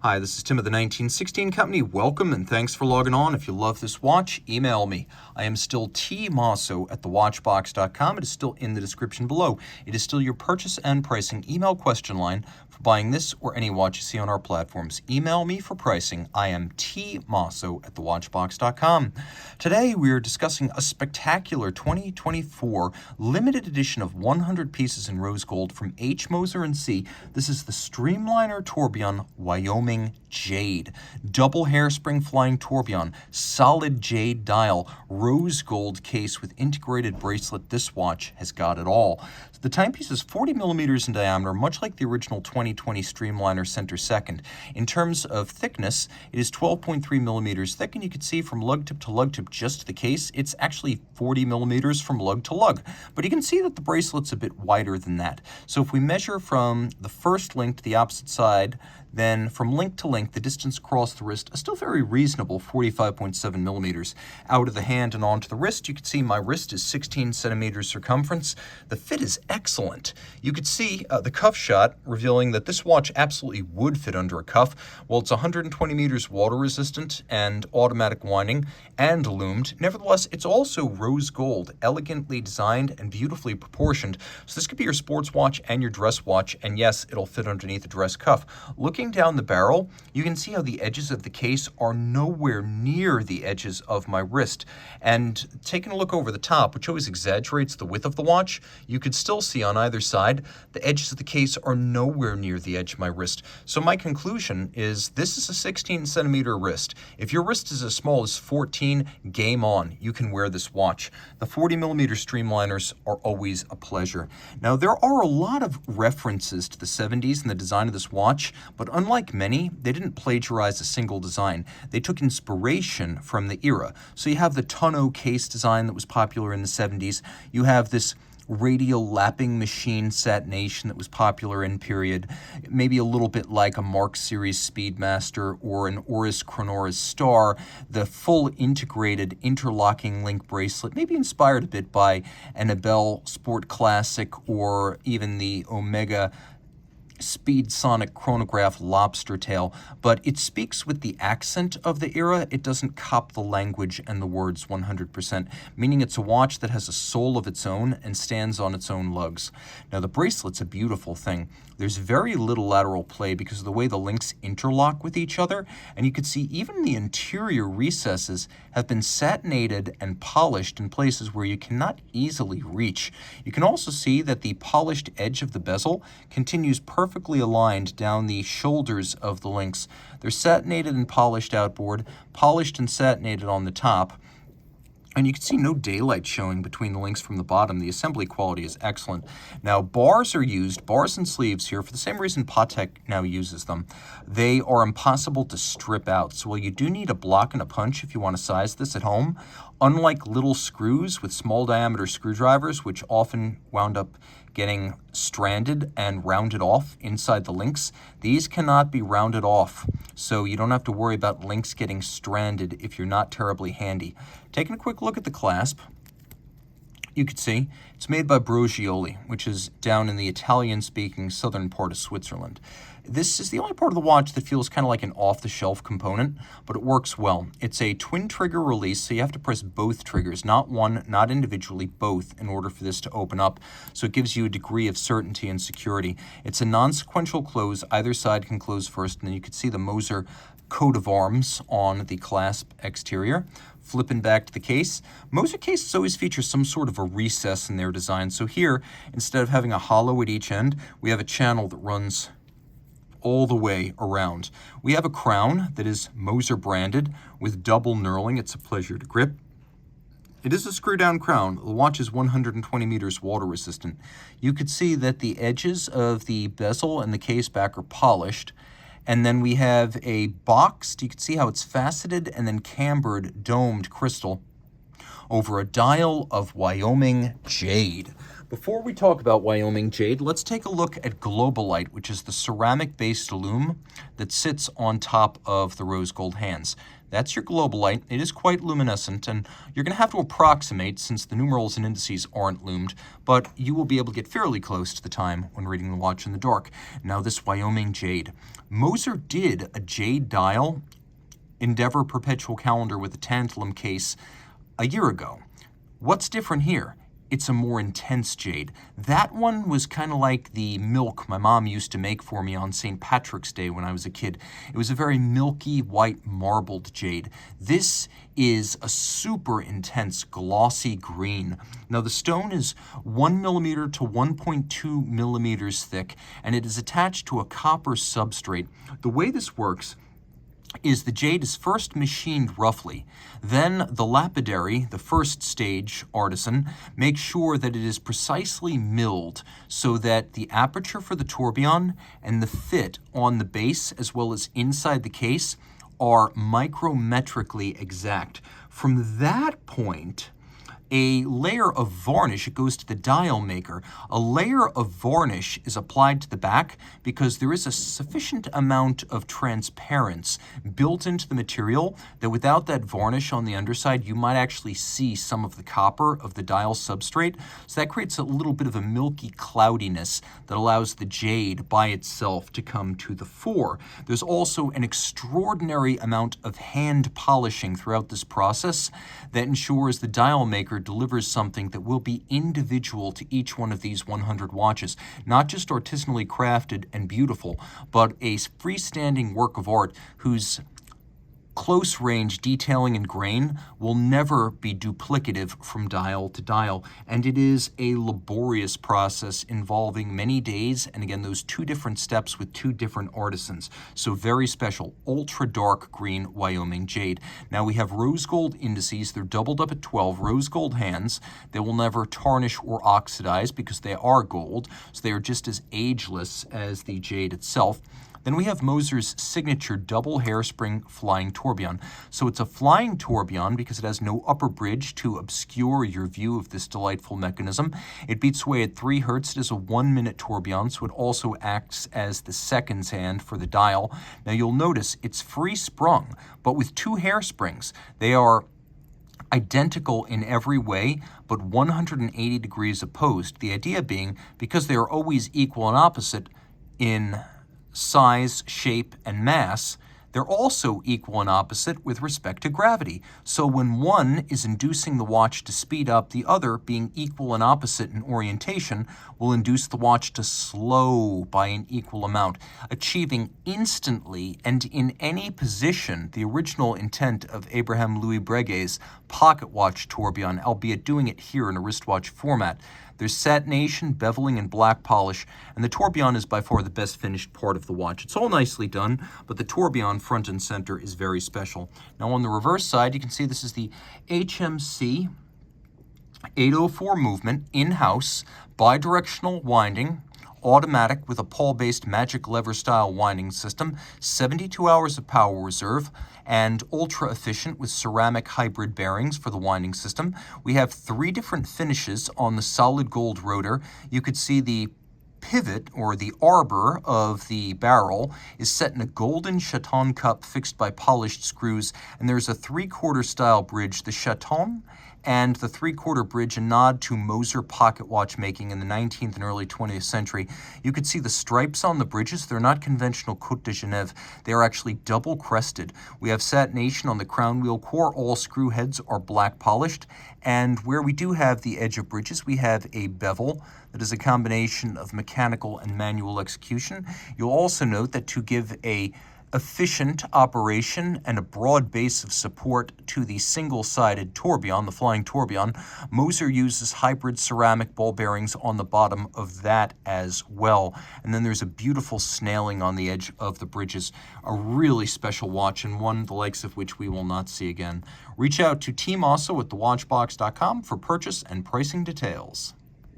Hi, this is Tim of the 1916 Company. Welcome and thanks for logging on. If you love this watch, email me. I am still Team Mosso at thewatchbox.com. It is still in the description below. It is still your purchase and pricing email question line for buying this or any watch you see on our platforms. Email me for pricing. I am Team Mosso at thewatchbox.com. Today we are discussing a spectacular 2024 limited edition of 100 pieces in rose gold from Moser Cie. This is the Streamliner Tourbillon Wyoming Jade. Double hairspring flying tourbillon, solid jade dial, rose gold case with integrated bracelet. This watch has got it all. So the timepiece is 40 millimeters in diameter, much like the original 2020 Streamliner Center Second. In terms of thickness, it is 12.3 millimeters thick, and you can see from lug tip to lug tip, just the case, it's actually 40 millimeters from lug to lug. But you can see that the bracelet's a bit wider than that. So if we measure from the first link to the opposite side, then from link to link, the distance across the wrist is still very reasonable, 45.7 millimeters. Out of the hand and onto the wrist, you can see my wrist is 16 centimeters circumference. The fit is excellent. You could see the cuff shot revealing that this watch absolutely would fit under a cuff. Well, it's 120 meters water resistant and automatic winding and loomed. Nevertheless, it's also rose gold, elegantly designed and beautifully proportioned. So this could be your sports watch and your dress watch, and yes, it'll fit underneath a dress cuff. Looking down the barrel, you can see how the edges of the case are nowhere near the edges of my wrist. And taking a look over the top, which always exaggerates the width of the watch, you could still see on either side, the edges of the case are nowhere near the edge of my wrist. So my conclusion is this is a 16 centimeter wrist. If your wrist is as small as 14, game on. You can wear this watch. The 40 millimeter Streamliners are always a pleasure. Now, there are a lot of references to the 70s in the design of this watch, but unlike many, they didn't plagiarize a single design. They took inspiration from the era. So you have the tonneau case design that was popular in the 70s. You have this radial lapping machine satination that was popular in period, maybe a little bit like a Mark Series Speedmaster or an Oris Chronoris Star, the full integrated interlocking link bracelet, maybe inspired a bit by an Abel Sport Classic or even the Omega Speed Sonic chronograph lobster tail, but it speaks with the accent of the era. It doesn't cop the language and the words 100%, meaning it's a watch that has a soul of its own and stands on its own lugs. Now, the bracelet's a beautiful thing. There's very little lateral play because of the way the links interlock with each other, and you can see even the interior recesses have been satinated and polished in places where you cannot easily reach. You can also see that the polished edge of the bezel continues perfectly aligned down the shoulders of the links. They're satinated and polished outboard, polished and satinated on the top. And you can see no daylight showing between the links from the bottom. The assembly quality is excellent. Now, bars are used, bars and sleeves here, for the same reason Patek now uses them. They are impossible to strip out. So while you do need a block and a punch if you want to size this at home, unlike little screws with small diameter screwdrivers, which often wound up getting stranded and rounded off inside the links, these cannot be rounded off. So you don't have to worry about links getting stranded if you're not terribly handy. Taking a quick look at the clasp, you can see it's made by Brogioli, which is down in the Italian-speaking southern part of Switzerland. This is the only part of the watch that feels kind of like an off-the-shelf component, but it works well. It's a twin trigger release, so you have to press both triggers, not one, not individually, both, in order for this to open up. So it gives you a degree of certainty and security. It's a non-sequential close. Either side can close first, and then you can see the Moser coat of arms on the clasp exterior. Flipping back to the case, Moser cases always feature some sort of a recess in their design. So here, instead of having a hollow at each end, we have a channel that runs all the way around. We have a crown that is Moser branded with double knurling. It's a pleasure to grip. It is a screw-down crown. The watch is 120 meters water resistant. You could see that the edges of the bezel and the case back are polished. And then we have a boxed, you can see how it's faceted and then cambered, domed crystal over a dial of Wyoming Jade. Before we talk about Wyoming Jade, let's take a look at Globalite, which is the ceramic-based lume that sits on top of the rose gold hands. That's your Globalite. It is quite luminescent, and you're going to have to approximate since the numerals and indices aren't lumed, but you will be able to get fairly close to the time when reading the watch in the dark. Now this Wyoming Jade. Moser did a Jade dial Endeavor Perpetual Calendar with a tantalum case a year ago. What's different here? It's a more intense jade. That one was kind of like the milk my mom used to make for me on St. Patrick's Day when I was a kid. It was a very milky, white, marbled jade. This is a super intense, glossy green. Now, the stone is 1 millimeter to 1.2 millimeters thick, and it is attached to a copper substrate. The way this works is the jade is first machined roughly. Then the lapidary, the first stage artisan, makes sure that it is precisely milled so that the aperture for the tourbillon and the fit on the base as well as inside the case are micrometrically exact. From that point, a layer of varnish, it goes to the dial maker. A layer of varnish is applied to the back because there is a sufficient amount of transparency built into the material that without that varnish on the underside, you might actually see some of the copper of the dial substrate. So that creates a little bit of a milky cloudiness that allows the jade by itself to come to the fore. There's also an extraordinary amount of hand polishing throughout this process that ensures the dial maker delivers something that will be individual to each one of these 100 watches. Not just artisanally crafted and beautiful, but a freestanding work of art whose close range detailing and grain will never be duplicative from dial to dial, and it is a laborious process involving many days, and again, those two different steps with two different artisans. So very special, ultra dark green Wyoming Jade. Now we have rose gold indices. They're doubled up at 12, rose gold hands. They will never tarnish or oxidize because they are gold, so they are just as ageless as the jade itself. Then we have Moser's signature double hairspring flying tourbillon. So it's a flying tourbillon because it has no upper bridge to obscure your view of this delightful mechanism. It beats away at 3 Hertz. It is a 1-minute tourbillon, so it also acts as the seconds hand for the dial. Now you'll notice it's free sprung, but with 2 hairsprings. They are identical in every way, but 180 degrees opposed. The idea being because they are always equal and opposite in size, shape, and mass, they're also equal and opposite with respect to gravity. So when one is inducing the watch to speed up, the other, being equal and opposite in orientation, will induce the watch to slow by an equal amount, achieving instantly and in any position the original intent of Abraham Louis Breguet's pocket watch tourbillon, albeit doing it here in a wristwatch format. There's satination, beveling, and black polish, and the tourbillon is by far the best finished part of the watch. It's all nicely done, but the tourbillon front and center is very special. Now on the reverse side, you can see this is the HMC 804 movement, in-house, bidirectional winding, automatic with a pawl-based magic lever style winding system, 72 hours of power reserve, and ultra efficient with ceramic hybrid bearings for the winding system. We have 3 different finishes on the solid gold rotor. You could see the pivot or the arbor of the barrel is set in a golden chaton cup fixed by polished screws, and there's a 3/4 style bridge. The chaton and the 3/4 bridge, a nod to Moser pocket watch making in the 19th and early 20th century. You could see the stripes on the bridges. They're not conventional Côte de Genève. They are actually double crested. We have satination on the crown wheel core. All screw heads are black polished. And where we do have the edge of bridges, we have a bevel that is a combination of mechanical and manual execution. You'll also note that to give a efficient operation and a broad base of support to the single-sided tourbillon, the flying tourbillon, Moser uses hybrid ceramic ball bearings on the bottom of that as well. And then there's a beautiful snailing on the edge of the bridges. A really special watch, and one the likes of which we will not see again. Reach out to Team Mosso at thewatchbox.com for purchase and pricing details.